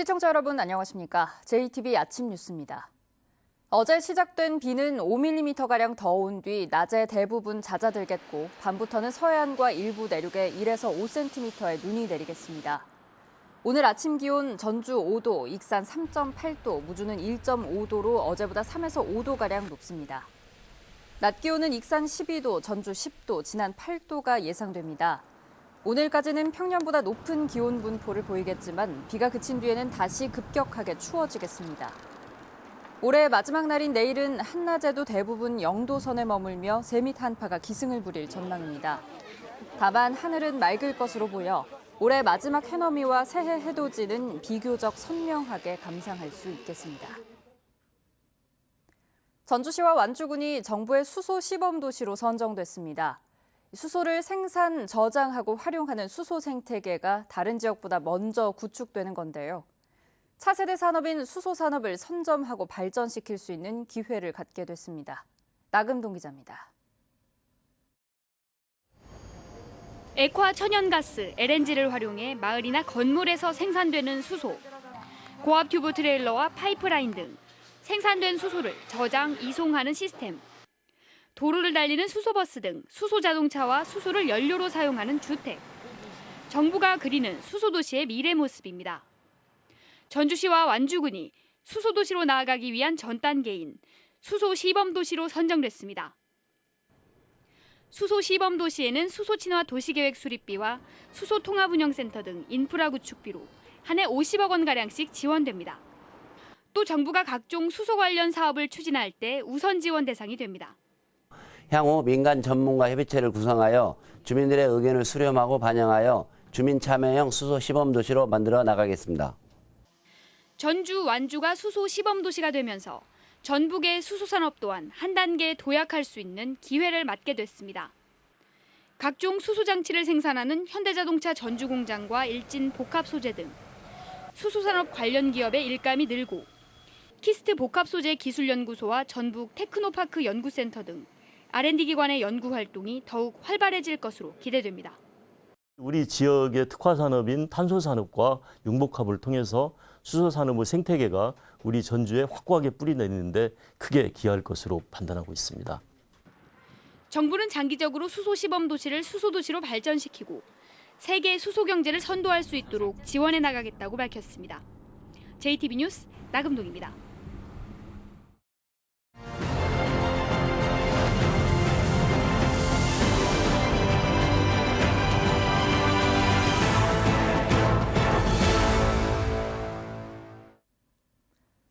시청자 여러분 안녕하십니까? JTBC 아침 뉴스입니다. 어제 시작된 비는 5mm가량 더 온 뒤 낮에 대부분 잦아들겠고 밤부터는 서해안과 일부 내륙에 1에서 5cm의 눈이 내리겠습니다. 오늘 아침 기온 전주 5도, 익산 3.8도, 무주는 1.5도로 어제보다 3에서 5도가량 높습니다. 낮 기온은 익산 12도, 전주 10도, 진안 8도가 예상됩니다. 오늘까지는 평년보다 높은 기온 분포를 보이겠지만 비가 그친 뒤에는 다시 급격하게 추워지겠습니다. 올해 마지막 날인 내일은 한낮에도 대부분 0도 선에 머물며 세밑 한파가 기승을 부릴 전망입니다. 다만 하늘은 맑을 것으로 보여 올해 마지막 해넘이와 새해 해돋이는 비교적 선명하게 감상할 수 있겠습니다. 전주시와 완주군이 정부의 수소 시범 도시로 선정됐습니다. 수소를 생산, 저장하고 활용하는 수소 생태계가 다른 지역보다 먼저 구축되는 건데요. 차세대 산업인 수소 산업을 선점하고 발전시킬 수 있는 기회를 갖게 됐습니다. 나금동 기자입니다. 액화 천연가스, LNG를 활용해 마을이나 건물에서 생산되는 수소, 고압 튜브 트레일러와 파이프라인 등 생산된 수소를 저장, 이송하는 시스템, 도로를 달리는 수소버스 등 수소자동차와 수소를 연료로 사용하는 주택, 정부가 그리는 수소도시의 미래 모습입니다. 전주시와 완주군이 수소도시로 나아가기 위한 전 단계인 수소시범도시로 선정됐습니다. 수소시범도시에는 수소친화 도시계획 수립비와 수소통합운영센터 등 인프라 구축비로 한 해 50억 원가량씩 지원됩니다. 또 정부가 각종 수소 관련 사업을 추진할 때 우선 지원 대상이 됩니다. 향후 민간 전문가 협의체를 구성하여 주민들의 의견을 수렴하고 반영하여 주민 참여형 수소 시범 도시로 만들어 나가겠습니다. 전주, 완주가 수소 시범 도시가 되면서 전북의 수소 산업 또한 한 단계 도약할 수 있는 기회를 맞게 됐습니다. 각종 수소 장치를 생산하는 현대자동차 전주 공장과 일진 복합 소재 등 수소 산업 관련 기업의 일감이 늘고 키스트 복합 소재 기술연구소와 전북 테크노파크 연구센터 등 R&D 기관의 연구 활동이 더욱 활발해질 것으로 기대됩니다. 우리 지역의 특화 산업인 탄소 산업과 융복합을 통해서 수소 산업의 생태계가 우리 전주에 확고하게 뿌리내리는데 크게 기여할 것으로 판단하고 있습니다. 정부는 장기적으로 수소 시범 도시를 수소도시로 발전시키고 세계 수소 경제를 선도할 수 있도록 지원해 나가겠다고 밝혔습니다. JTBC 뉴스 나금동입니다.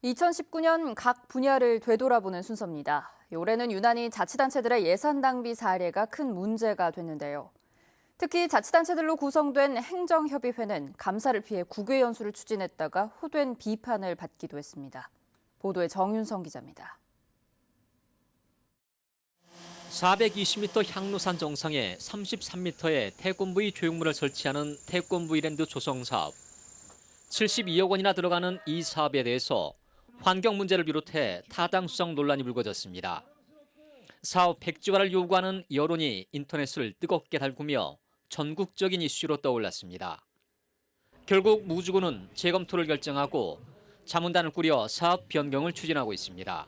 (2019년) 각 분야를 되돌아보는 순서입니다. 올해는 유난히 자치단체들의 예산 낭비 사례가 큰 문제가 됐는데요. 특히 자치단체들로 구성된 행정협의회는 감사를 피해 국외연수를 추진했다가 호된 비판을 받기도 했습니다. 보도에 정윤성 기자입니다. 420m 향로산 정상에 33m의 태권브이 조형물을 설치하는 태권브이랜드 조성 사업. 72억 원이나 들어가는 이 사업에 대해서 환경 문제를 비롯해 타당 수정 논란이 불거졌습니다. 사업 백지화를 요구하는 여론이 인터넷을 뜨겁게 달구며 전국적인 이슈로 떠올랐습니다. 결국 무주군은 재검토를 결정하고 자문단을 꾸려 사업 변경을 추진하고 있습니다.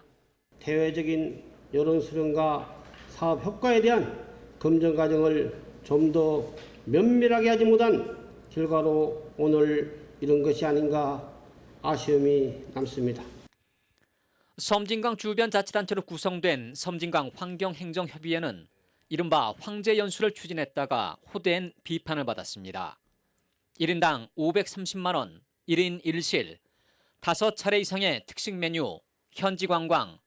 대외적인 여론 수렴과 사업 효과에 대한 검증 과정을 좀 더 면밀하게 하지 못한 결과로 오늘 이런 것이 아닌가 아쉬움이 남습니다. 섬진강 주변 자치단체로 구성된 섬진강 환경행정협의회는 이른바 황제연수를 추진했다가 호된 비판을 받았습니다. 1인당 530만 원, 1인 1실, 5차례 이상의 특식 메뉴, 현지 관광,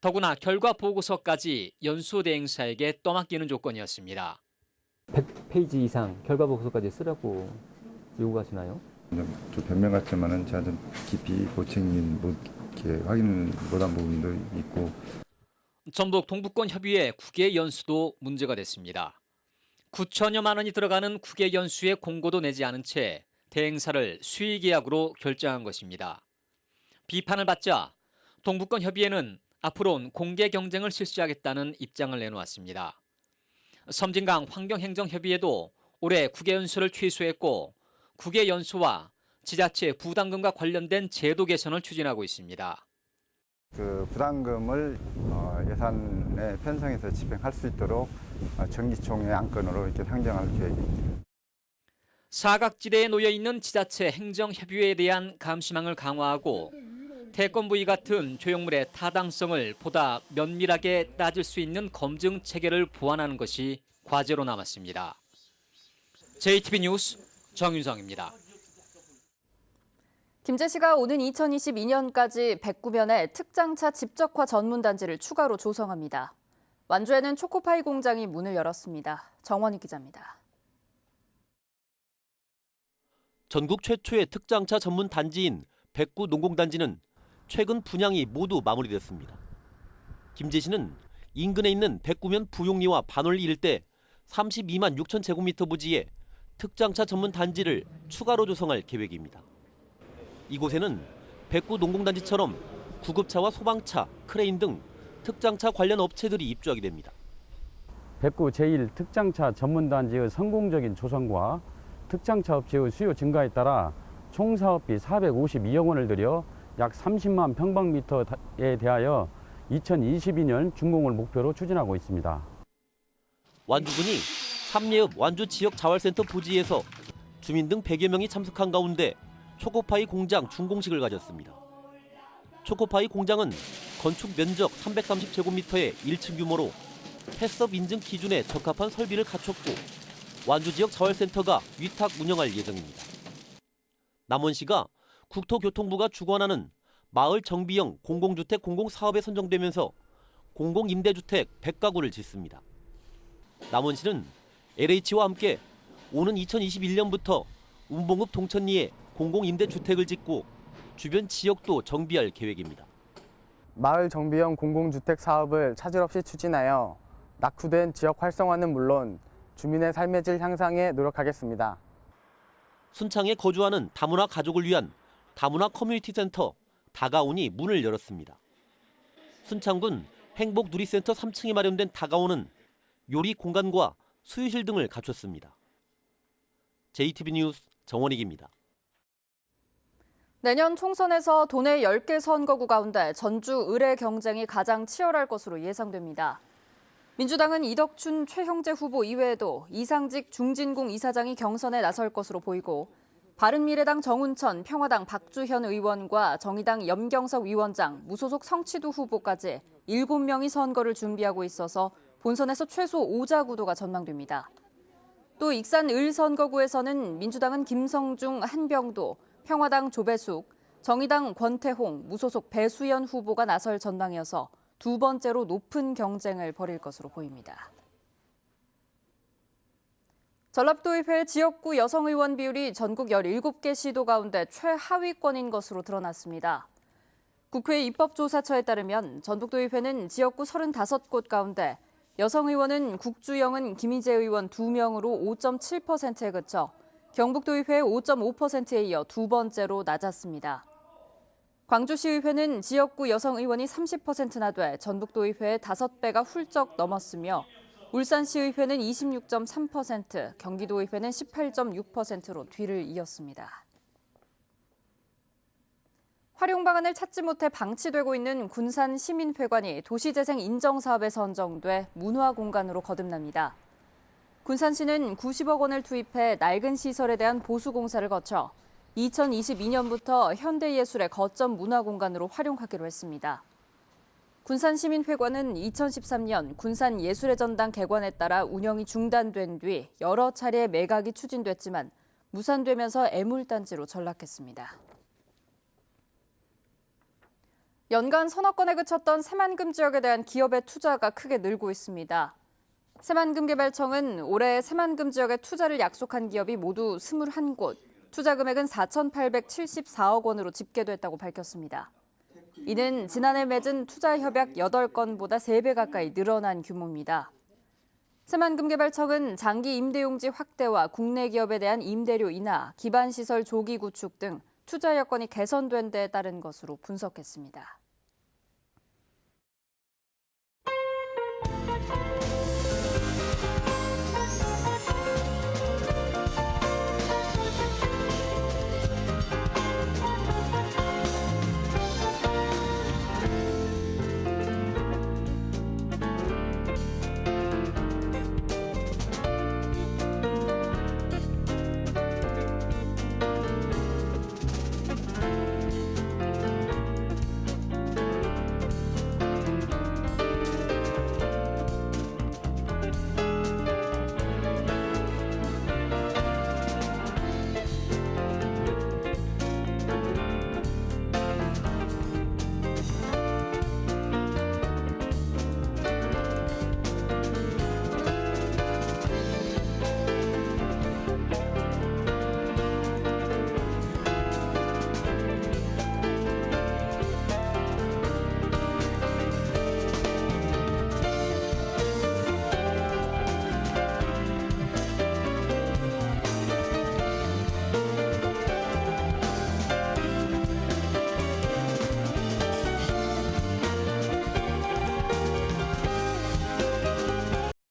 더구나 결과 보고서까지 연수 대행사에게 떠맡기는 조건이었습니다. 100페이지 이상 결과 보고서까지 쓰라고 요구하시나요? 좀 변명 같지만은 제가 좀 깊이 못 챙긴, 이렇게 확인 못한 부분도 있고. 전북 동북권협의회 국외연수도 문제가 됐습니다. 9천여만 원이 들어가는 국외연수의 공고도 내지 않은 채 대행사를 수의계약으로 결정한 것입니다. 비판을 받자 동북권협의회는 앞으로는 공개 경쟁을 실시하겠다는 입장을 내놓았습니다. 섬진강 환경행정협의회도 올해 국외연수를 취소했고 국외연수와 지자체 부담금과 관련된 제도 개선을 추진하고 있습니다. 그 부담금을 예산에 편성해서 집행할 수 있도록 정기총회 안건으로 이렇게 상정할 계획입니다. 사각지대에 놓여 있는 지자체 행정협의회에 대한 감시망을 강화하고 태권브이 같은 조형물의 타당성을 보다 면밀하게 따질 수 있는 검증 체계를 보완하는 것이 과제로 남았습니다. JTB 뉴스 정윤성입니다. 김제시가 오는 2022년까지 109면의 특장차 집적화 전문단지를 추가로 조성합니다. 완주에는 초코파이 공장이 문을 열었습니다. 정원희 기자입니다. 전국 최초의 특장차 전문 단지인 109 농공단지는 최근 분양이 모두 마무리됐습니다. 김제시는 인근에 있는 109면 부용리와 반올리 일대 32만 6천 제곱미터 부지에 특장차 전문 단지를 추가로 조성할 계획입니다. 이곳에는 109 농공단지처럼 구급차와 소방차, 크레인 등 특장차 관련 업체들이 입주하게 됩니다. 109 제1특장차 전문단지의 성공적인 조성과 특장차 업체의 수요 증가에 따라 총 사업비 452억 원을 들여 약 30만 평방미터에 대하여 2022년 준공을 목표로 추진하고 있습니다. 완주군이 삼례읍 완주 지역 자활센터 부지에서 주민 등 100여 명이 참석한 가운데 초코파이 공장 준공식을 가졌습니다. 초코파이 공장은 건축 면적 330제곱미터의 1층 규모로 폐습 인증 기준에 적합한 설비를 갖췄고 완주 지역 자활센터가 위탁 운영할 예정입니다. 남원시가 국토교통부가 주관하는 마을 정비형 공공주택 공공사업에 선정되면서 공공임대주택 100가구를 짓습니다. 남원시는 LH와 함께 오는 2021년부터 운봉읍 동천리에 공공임대주택을 짓고 주변 지역도 정비할 계획입니다. 마을 정비형 공공주택 사업을 차질 없이 추진하여 낙후된 지역 활성화는 물론 주민의 삶의 질 향상에 노력하겠습니다. 순창에 거주하는 다문화 가족을 위한 다문화 커뮤니티 센터 다가온이 문을 열었습니다. 순창군 행복누리센터 3층에 마련된 다가온은 요리 공간과 수유실 등을 갖췄습니다. JTB 뉴스 정원익입니다. 내년 총선에서 도내 10개 선거구 가운데 전주 의뢰 경쟁이 가장 치열할 것으로 예상됩니다. 민주당은 이덕춘 최형재 후보 이외에도 이상직 중진공 이사장이 경선에 나설 것으로 보이고 바른미래당 정운천, 평화당 박주현 의원과 정의당 염경석 위원장, 무소속 성취두 후보까지 7명이 선거를 준비하고 있어서 본선에서 최소 5자 구도가 전망됩니다. 또 익산 을 선거구에서는 민주당은 김성중, 한병도, 평화당 조배숙, 정의당 권태홍, 무소속 배수연 후보가 나설 전망이어서 두 번째로 높은 경쟁을 벌일 것으로 보입니다. 전라도의회 지역구 여성의원 비율이 전국 17개 시도 가운데 최하위권인 것으로 드러났습니다. 국회 입법조사처에 따르면 전북도의회는 지역구 35곳 가운데 여성의원은 국주영은 김희재 의원 2명으로 5.7%에 그쳐 경북도의회 5.5%에 이어 두 번째로 낮았습니다. 광주시의회는 지역구 여성의원이 30%나 돼 전북도의회의 5배가 훌쩍 넘었으며 울산시의회는 26.3%, 경기도의회는 18.6%로 뒤를 이었습니다. 활용 방안을 찾지 못해 방치되고 있는 군산 시민회관이 도시재생 인정사업에 선정돼 문화공간으로 거듭납니다. 군산시는 90억 원을 투입해 낡은 시설에 대한 보수공사를 거쳐 2022년부터 현대예술의 거점 문화공간으로 활용하기로 했습니다. 군산시민회관은 2013년 군산예술의 전당 개관에 따라 운영이 중단된 뒤 여러 차례 매각이 추진됐지만 무산되면서 애물단지로 전락했습니다. 연간 서너 건에 그쳤던 새만금 지역에 대한 기업의 투자가 크게 늘고 있습니다. 새만금개발청은 올해 새만금 지역에 투자를 약속한 기업이 모두 21곳, 투자 금액은 4,874억 원으로 집계됐다고 밝혔습니다. 이는 지난해 맺은 투자 협약 8건보다 3배 가까이 늘어난 규모입니다. 새만금개발청은 장기 임대용지 확대와 국내 기업에 대한 임대료 인하, 기반시설 조기 구축 등 투자 여건이 개선된 데에 따른 것으로 분석했습니다.